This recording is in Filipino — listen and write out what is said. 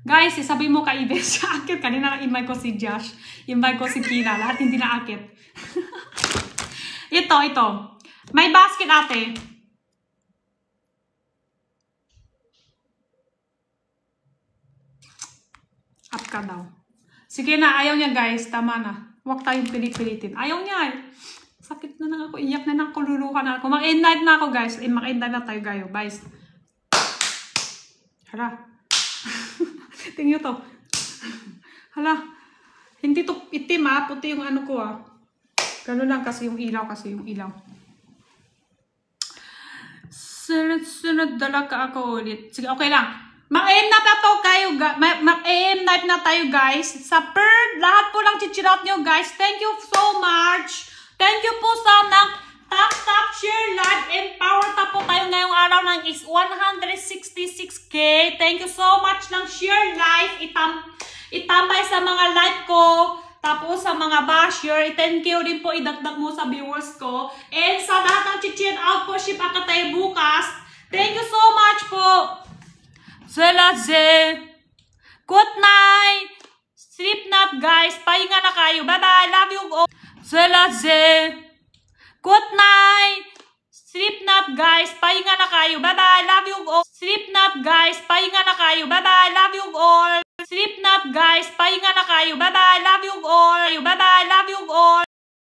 Guys, sabi mo kay Ives, siya akit. Kanina lang invite ko si Josh. Invite ko si Kira. Lahat hindi na akit. Ito. May basket ate. Up ka daw. Sige na, ayaw niya guys. Tama na. Huwag tayong pilit-pilitin. Ayaw niya eh. Sakit na ako. Iyak na ako. Luluha na ako. Mag-end night na ako guys. Mag-end night na tayo gayo. Guys. Hala. Tingnan to. Hala. Hindi to itim ah. Puti yung ano ko ah. Gano'n lang kasi yung ilaw. Sunod dala ka ako ulit. Sige, okay lang. Mag-end night na to kayo. Mag-end night na tayo guys. Sa lahat po lang chichirot nyo guys. Thank you so much. Thank you po sa tap, share, like, and power tap po tayo ngayong araw ng 166k. Thank you so much ng share live. Itambay sa mga like ko. Tapos sa mga basher. Thank you din po. Idagdag mo sa viewers ko. And sa lahat ng chichir out po, ship ako tayo bukas. Thank you so much po. Salaze. Good night. Sleep nap guys. Pahinga na kayo. Bye-bye. Love you all. Salaze. Good night. Sleep nap guys. Pahinga na kayo. Bye-bye. Love you all. Sleep nap guys. Pahinga na kayo. Bye-bye. Love you all. Sleep nap guys. Pahinga na kayo. Bye-bye. Love you all. Bye-bye. Love you all.